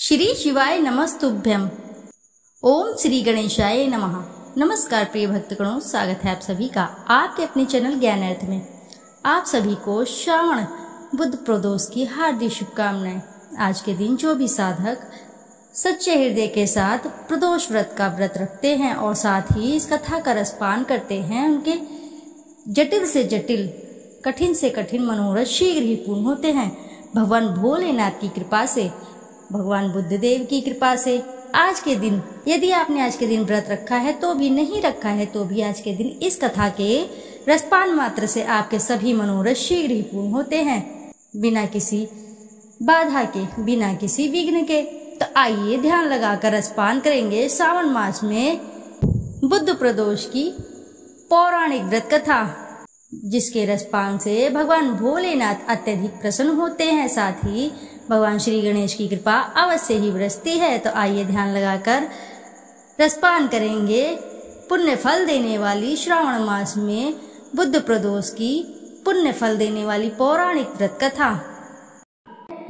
श्री शिवाय नमस्तुभ्यम। ओम श्री गणेशाय नमः। नमस्कार प्रिय भक्तगणों, स्वागत है आप सभी का आपके अपने चैनल ज्ञान अर्थ में। आप सभी को श्रावण बुद्ध प्रदोष की हार्दिक शुभकामनाएं। आज के दिन जो भी साधक सच्चे हृदय के साथ प्रदोष व्रत का व्रत रखते हैं और साथ ही इस कथा का रसपान करते हैं, उनके जटिल से जटिल, कठिन से कठिन मनोरथ शीघ्र ही पूर्ण होते हैं। भगवान भोलेनाथ की कृपा से, भगवान बुद्ध देव की कृपा से आज के दिन, यदि आपने आज के दिन व्रत रखा है तो भी, नहीं रखा है तो भी, आज के दिन इस कथा के रसपान मात्र से आपके सभी मनोरथ शीघ्र ही पूर्ण होते हैं, बिना किसी बाधा के, बिना किसी विघ्न के। तो आइए ध्यान लगाकर रसपान करेंगे सावन मास में बुद्ध प्रदोष की पौराणिक व्रत कथा, जिसके रसपान से भगवान भोलेनाथ अत्यधिक प्रसन्न होते हैं, साथ ही भगवान श्री गणेश की कृपा अवश्य ही बरसती है। तो आइए ध्यान लगाकर रसपान करेंगे पुण्य फल देने वाली श्रावण मास में बुद्ध प्रदोष की पुण्य फल देने वाली पौराणिक व्रत कथा।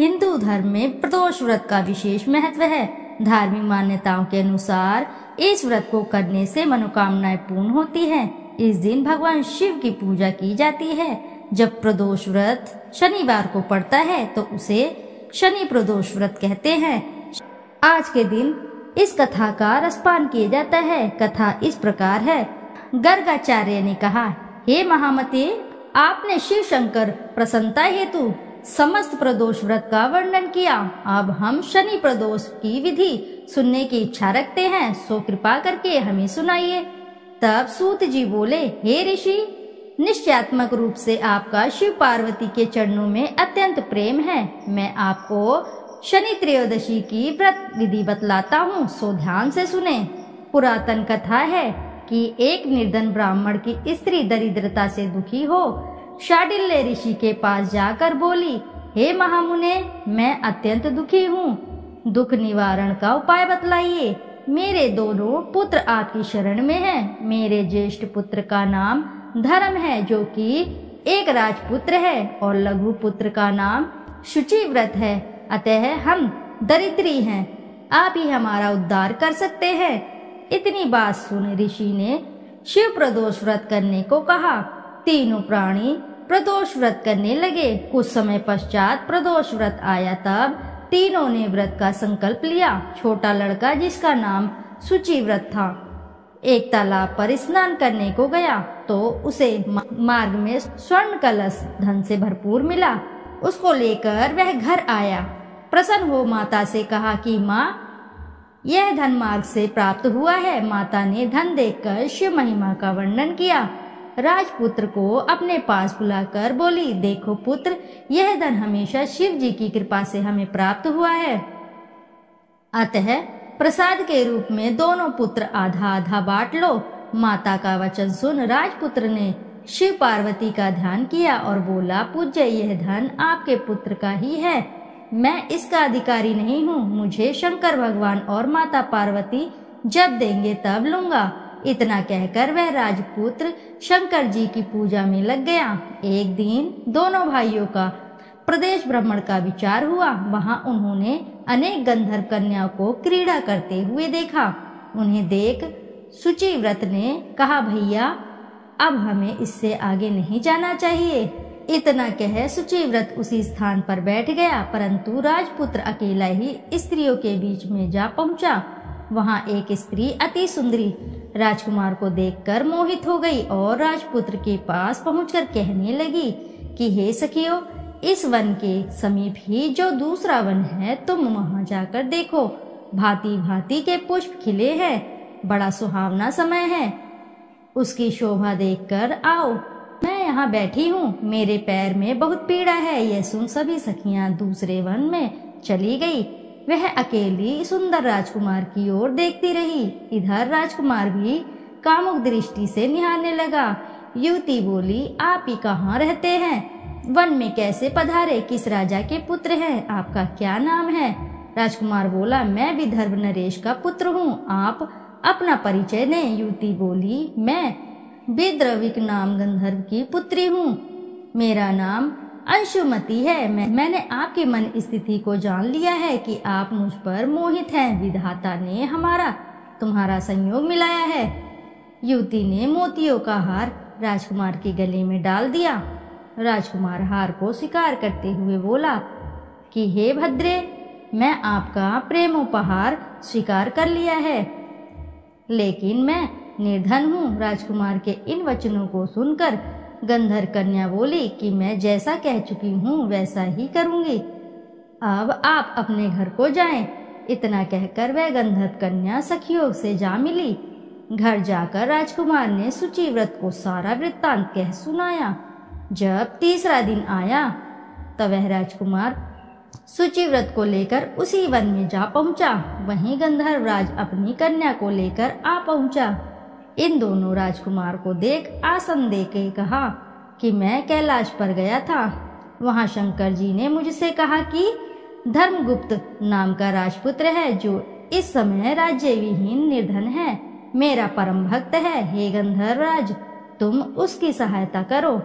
हिंदू धर्म में प्रदोष व्रत का विशेष महत्व है। धार्मिक मान्यताओं के अनुसार इस व्रत को करने से मनोकामनाएं पूर्ण होती हैं। इस दिन भगवान शिव की पूजा की जाती है। जब प्रदोष व्रत शनिवार को पड़ता है तो उसे शनि प्रदोष व्रत कहते हैं। आज के दिन इस कथा का रसपान किया जाता है। कथा इस प्रकार है। गर्गाचार्य ने कहा, हे महामते, आपने शिव शंकर प्रसन्नता हेतु समस्त प्रदोष व्रत का वर्णन किया। अब हम शनि प्रदोष की विधि सुनने की इच्छा रखते हैं, सो कृपा करके हमें सुनाइए। तब सूत जी बोले, हे ऋषि, निश्चयात्मक रूप से आपका शिव पार्वती के चरणों में अत्यंत प्रेम है। मैं आपको शनि त्रयोदशी की व्रत विधि बतलाता हूँ, सो ध्यान से सुने। पुरातन कथा है कि एक निर्धन ब्राह्मण की स्त्री दरिद्रता से दुखी हो शांडिल्य ऋषि के पास जाकर बोली, हे महामुने, मैं अत्यंत दुखी हूँ, दुख निवारण का उपाय बतलाइए। मेरे दोनों पुत्र आपकी शरण में हैं। मेरे ज्येष्ठ पुत्र का नाम धर्म है, जो कि एक राजपुत्र है, और लघु पुत्र का नाम शुचिव्रत है। अतः हम दरिद्री हैं, आप ही हमारा उद्धार कर सकते हैं। इतनी बात सुन ऋषि ने शिव प्रदोष व्रत करने को कहा। तीनों प्राणी प्रदोष व्रत करने लगे। कुछ समय पश्चात प्रदोष व्रत आया, तब तीनों ने व्रत का संकल्प लिया। छोटा लड़का, जिसका नाम शुचिव्रत था, एक तालाब पर स्नान करने को गया तो उसे मार्ग में स्वर्ण कलश धन से भरपूर मिला। उसको लेकर वह घर आया। प्रसन्न हो माता से कहा कि माँ, यह धन मार्ग से प्राप्त हुआ है। माता ने धन देखकर शिव महिमा का वर्णन किया। राजपुत्र को अपने पास बुलाकर बोली, देखो पुत्र, यह धन हमेशा शिव जी की कृपा से हमें प्राप्त हुआ है। अतः प्रसाद के रूप में दोनों पुत्र आधा आधा बांट लो। माता का वचन सुन राजपुत्र ने शिव पार्वती का ध्यान किया और बोला, पूज्य, यह धन आपके पुत्र का ही है, मैं इसका अधिकारी नहीं हूँ। मुझे शंकर भगवान और माता पार्वती जब देंगे तब लूंगा। इतना कहकर वह राजपुत्र शंकर जी की पूजा में लग गया। एक दिन दोनों भाइयों का प्रदेश भ्रमण का विचार हुआ। वहां उन्होंने अनेक गंधर्व कन्याओं को क्रीड़ा करते हुए देखा। उन्हें देख शुचिव्रत ने कहा, भैया, अब हमें इससे आगे नहीं जाना चाहिए। इतना कह शुचिव्रत उसी स्थान पर बैठ गया, परंतु राजपुत्र अकेला ही स्त्रियों के बीच में जा पहुंचा। वहां एक स्त्री अति सुंदरी राजकुमार को देखकर मोहित हो गई और राजपुत्र के पास पहुंचकर कहने लगी कि हे सखियों, इस वन के समीप ही जो दूसरा वन है, तुम वहां जाकर देखो। भांति भांति के पुष्प खिले हैं, बड़ा सुहावना समय है। उसकी शोभा देखकर आओ। मैं यहाँ बैठी हूँ, मेरे पैर में बहुत पीड़ा है। यह सुन सभी सखियां दूसरे वन में चली गई। वह अकेली सुंदर राजकुमार की ओर देखती रही। इधर राजकुमार भी कामुक दृष्टि से निहारने लगा। युवती बोली, आप ही कहाँ रहते हैं? वन में कैसे पधारे? किस राजा के पुत्र हैं? आपका क्या नाम है? राजकुमार बोला, मैं विदर्भ नरेश का पुत्र हूँ, आप अपना परिचय दें। युवती बोली, मैं विद्रविक नाम गंधर्व की पुत्री हूँ, मेरा नाम अंशुमति है। मैंने आपकी मन स्थिति को जान लिया है कि आप मुझ पर मोहित हैं। विधाता ने तुम्हारा संयोग मिलाया है। युवती ने मोतियों का हार राजकुमार के गले में डाल दिया। राजकुमार हार को स्वीकार करते हुए बोला कि हे भद्रे, मैं आपका प्रेमोपहार स्वीकार कर लिया है, लेकिन मैं निर्धन हूँ। राजकुमार के इन वचनों को सुनकर गंधर्व कन्या बोली कि मैं जैसा कह चुकी हूँ वैसा ही करूँगी। अब आप अपने घर को जाएं। इतना कहकर वह गंधर्व कन्या सखियों से जा मिली। घर जाकर राजकुमार ने शुचिव्रत को सारा वृत्तांत कह सुनाया। जब तीसरा दिन आया तब वह राजकुमार शुचिव्रत को लेकर उसी वन में जा पहुंचा। वहीं गंधर्वराज अपनी कन्या को लेकर आ पहुंचा। इन दोनों राजकुमार को देख आसन देके कहा कि मैं कैलाश पर गया था। वहां शंकर जी ने मुझसे कहा कि धर्मगुप्त नाम का राजपुत्र है जो इस समय राज्य विहीन निर्धन है, मेरा परम भक्त है। हे गंधर्वराज, तुम उसकी सहायता करो।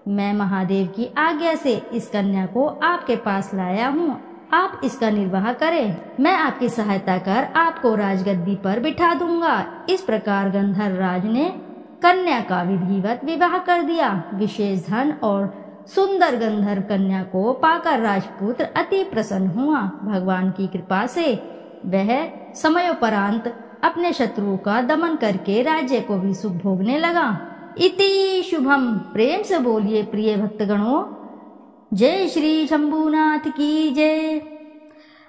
मैं महादेव की आज्ञा से इस कन्या को आपके पास लाया हूँ, आप इसका निर्वाह करें। मैं आपकी सहायता कर आपको राजगद्दी पर बिठा दूंगा। इस प्रकार गंधर्वराज ने कन्या का विधिवत विवाह कर दिया। विशेष धन और सुंदर गंधर्व कन्या को पाकर राजपुत्र अति प्रसन्न हुआ। भगवान की कृपा से वह समयोपरांत अपने शत्रुओं का दमन करके राज्य को भी सुख भोगने लगा। इति शुभम। प्रेम से बोलिए प्रिय भक्तगणों, जय श्री शंभुनाथ की जय।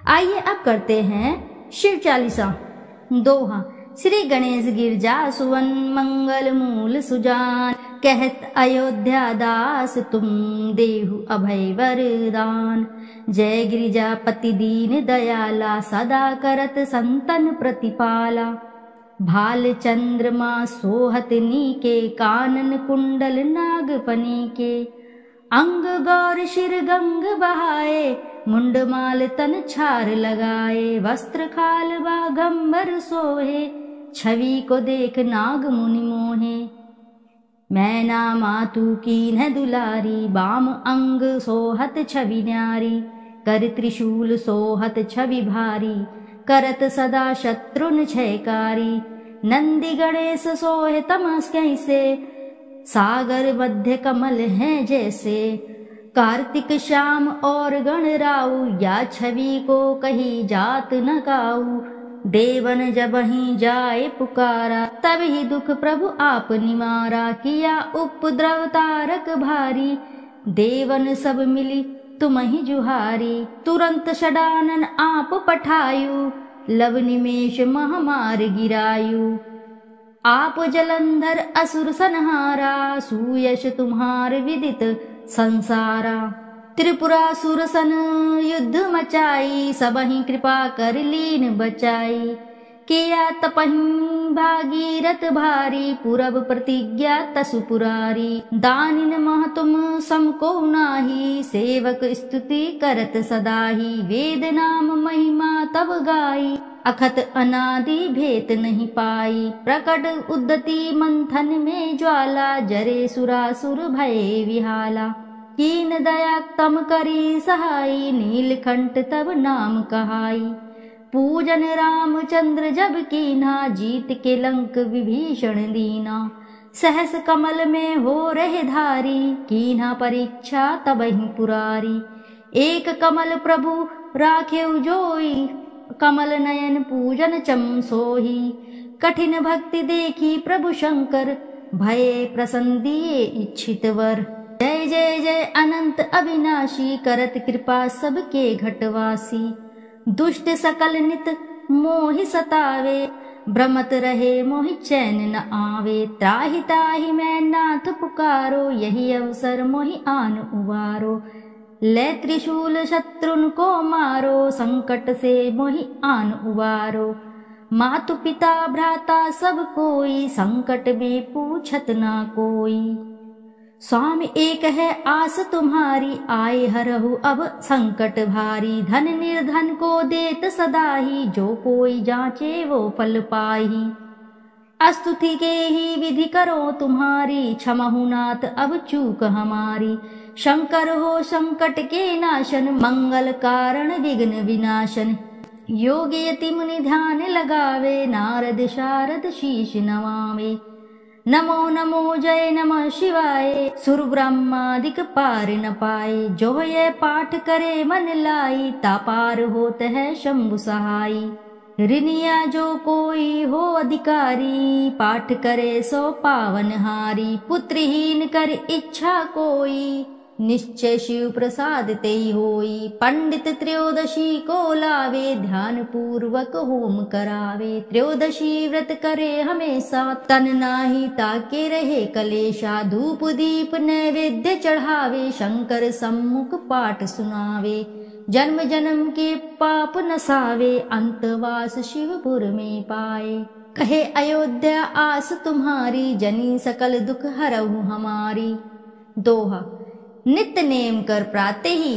आइए अब करते हैं शिव चालीसा। दोहा। श्री गणेश गिरजा सुवन मंगल मूल सुजान, कहत अयोध्या दास तुम देहु अभय वरदान। जय गिरिजापति दीन दयाला, सदा करत संतन प्रतिपाला। भाल चंद्रमा सोहत नीके, कानन कुंडल नागफनी के। अंग गौर शिर गंग बहाए, मुंडमाल तन छार लगाए। वस्त्र खाल बागंबर सोहे, छवि को देख नाग मुनि मोहे। मैना मातु कीन्ह दुलारी, बाम अंग सोहत छवि न्यारी। कर त्रिशूल सोहत छवि भारी, करत सदा शत्रुन क्षयकारी। नंदी गणेश सोहे तमस कैसे, सागर मध्य कमल हैं जैसे। कार्तिक श्याम और गणराऊ, या छवि को कही जात न काऊ। देवन जब ही जाए पुकारा, तब ही दुख प्रभु आप निवारा। किया उपद्रव तारक भारी, देवन सब मिली तुम ही जुहारी। तुरंत षडानन आप पठायु, लव निमेष महामार गिरायु। आप जलंधर असुर संहारा, सुयश तुम्हार विदित संसारा। त्रिपुरासुर सन युद्ध मचाई, सबहि कृपा कर लीन बचाई। किया तपहि भागीरथ भारी, पूरब प्रतिज्ञा तसु पुरारी। दानिन मह तुम समको नाही, सेवक स्तुति करत सदाही। वेद नाम महिमा तब गाई, अखत अनादि भेत नहीं पाई। प्रकट उद्यति मंथन में ज्वाला, जरे सुरासुर भये विहाला। कीन दया तम करी सहाई, नीलकंठ तब नाम कहाई। पूजन रामचंद्र जब कीन्हा, जीत के लंक विभीषण दीना। सहस कमल में हो रहे धारी, कीन्हा परीक्षा तबहि पुरारी। एक कमल प्रभु राखेउ जोई, कमल नयन पूजन चम सोही। कठिन भक्ति देखी प्रभु शंकर, भये प्रसन्न दिए इच्छित वर। जय जय जय अनंत अविनाशी, करत कृपा सबके घटवासी। दुष्ट सकल नित मोहि सतावे, भ्रमत रहे मोहि चैन न आवे। त्राहि ताहि मैं नाथ पुकारो, यही अवसर मोहि आन उबारो। ले त्रिशूल शत्रुन को मारो, संकट से मोहि आन उबारो। मातु पिता भ्राता सब कोई, संकट में पूछत ना कोई। स्वामी एक है आस तुम्हारी, आए हरहु अब संकट भारी। धन निर्धन को देत सदाही, जो कोई जांचे वो फल पाही। स्तुति के ही विधि करो तुम्हारी, क्षमहु नाथ अब चूक हमारी। शंकर हो संकट के नाशन, मंगल कारण विघ्न विनाशन। योगी यति मुनि ध्यान लगावे, नारद शारद शीश नवावे। नमो नमो जय नमः शिवाय, सुर ब्रह्मादिक पार न पाए। जो ये पाठ करे मन लाई, तापार होत है शंभु सहाई। ऋनिया जो कोई हो अधिकारी, पाठ करे सो पावन हारी। पुत्रहीन कर इच्छा कोई, निश्चय शिव प्रसाद तेई होई। पंडित त्रयोदशी को लावे, ध्यान पूर्वक होम करावे। त्रयोदशी व्रत करे हमेशा, तन नाही ताके रहे कलेशा। धूप दीप नैवेद्य चढ़ावे, शंकर सम्मुख पाठ सुनावे। जन्म जन्म के पाप नसावे, अंतवास शिवपुर में पाए। कहे अयोध्या आस तुम्हारी, जनी सकल दुख हरहु हमारी। दोहा। नित्य नेम कर प्राते ही,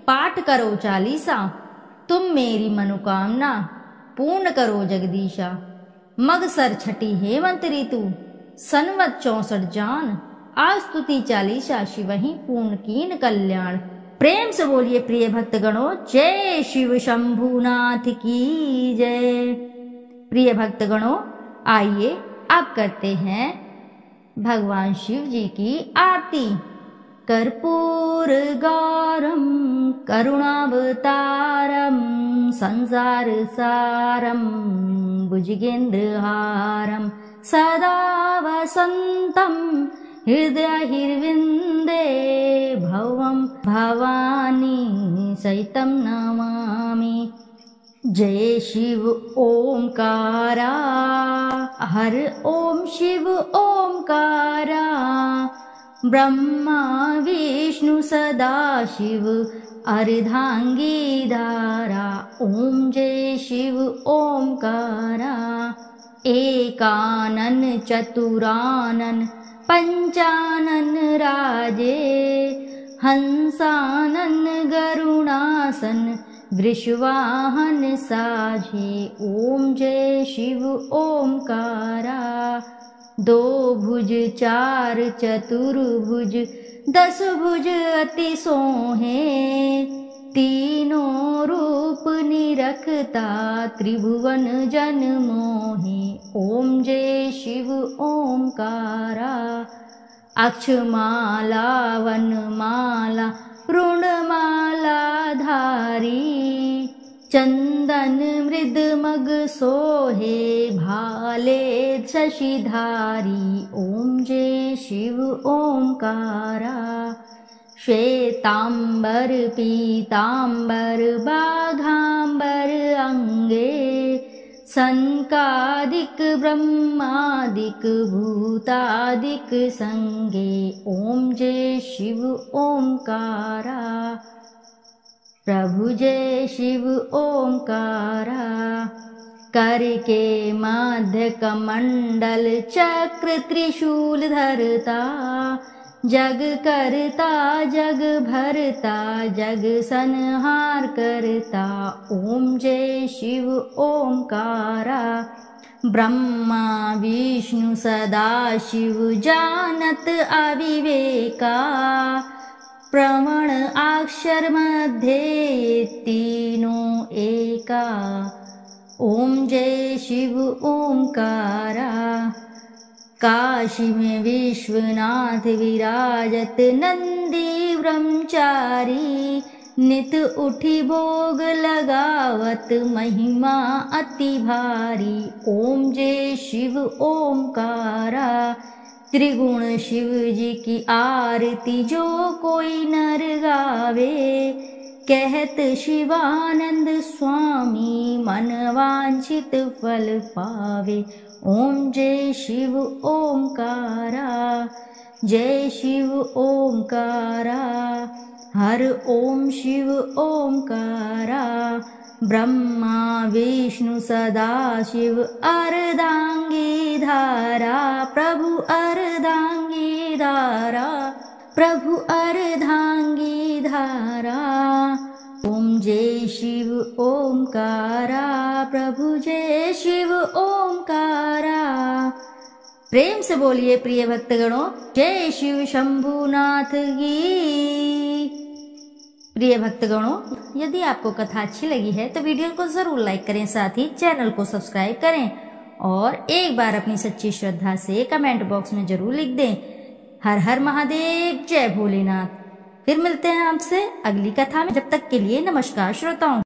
पाठ करो चालीसा। तुम मेरी मनोकामना, पूर्ण करो जगदीशा। मगसर छठी हेमंत ऋतु, संवत 64 जान। आज स्तुति चालीसा, शिवहि पूर्ण कीन कल्याण। प्रेम से बोलिए प्रिय भक्तगणों, जय शिव शंभुनाथ की जय। प्रिय भक्तगणों, आइए अब करते हैं भगवान शिव जी की आरती। कर्पूर गौरम करुणावतारम, संसार सारम भुजगेन्द्रहारम। सदा वसंतम हृदयहिर्विन्दे, भवं भवानी सहितं नमामि। जय शिव ओंकारा, हर ओम शिव ओंकारा। ब्रह्मा विष्णु सदा शिव, अर्धांगी धारा। ओम जय शिव ओंकारा। एकानन चतुरानन पंचानन राजे, हंसानन गरुणासन वृषवाहन साझे। ओम जय शिव ओंकारा। दो भुज चार चतुर्भुज, 10 भुज अति सोहे। तीनों रूप निरखता, त्रिभुवन जन मोहे। ओम जय शिव ओंकारा। अक्षमाला वनमाला ऋणमाला धारी, चंदन मृद मग सोहे। भाले शशिधारी। ओम जय शिव ओंकारा। श्वेतांबर पीतांबर बाघांबर अंगे, सनकादिक ब्रह्मादिक भूतादिक संगे। ओम जय शिव ओंकारा। प्रभु जय शिव ओंकारा। करके मध्य कमंडल चक्र त्रिशूल धरता, जग करता जग भरता, जग संहार करता। ओम जय शिव ओंकारा। ब्रह्मा विष्णु सदा शिव, जानत अविवेका। प्रमण अक्षर मध्य तीनों एका। ओम जय शिव ओंकारा। काशी में विश्वनाथ विराजत, नंदी ब्रह्मचारी। नित उठी भोग लगावत, महिमा अति भारी। ओम जय शिव ओंकारा। त्रिगुण शिव जी की आरती जो कोई नर गावे, कहत शिवानंद स्वामी मन वांछित फल पावे। ओम जय शिव ओंकारा। जय शिव ओंकारा। हर ओम शिव ओंकारा। ब्रह्मा विष्णु सदा शिव, अर्धांगी धारा। प्रभु अर्धांगी धारा, प्रभु अर्धांगी धारा। ओम जय शिव ओंकारा। प्रभु जय शिव ओंकारा। प्रेम से बोलिए प्रिय भक्तगणों, जय शिव शंभुनाथ की प्रिय भक्तगणों, यदि आपको कथा अच्छी लगी है तो वीडियो को जरूर लाइक करें, साथ ही चैनल को सब्सक्राइब करें और एक बार अपनी सच्ची श्रद्धा से कमेंट बॉक्स में जरूर लिख दें, हर हर महादेव, जय भोलेनाथ। फिर मिलते हैं आपसे अगली कथा में, जब तक के लिए नमस्कार श्रोताओं।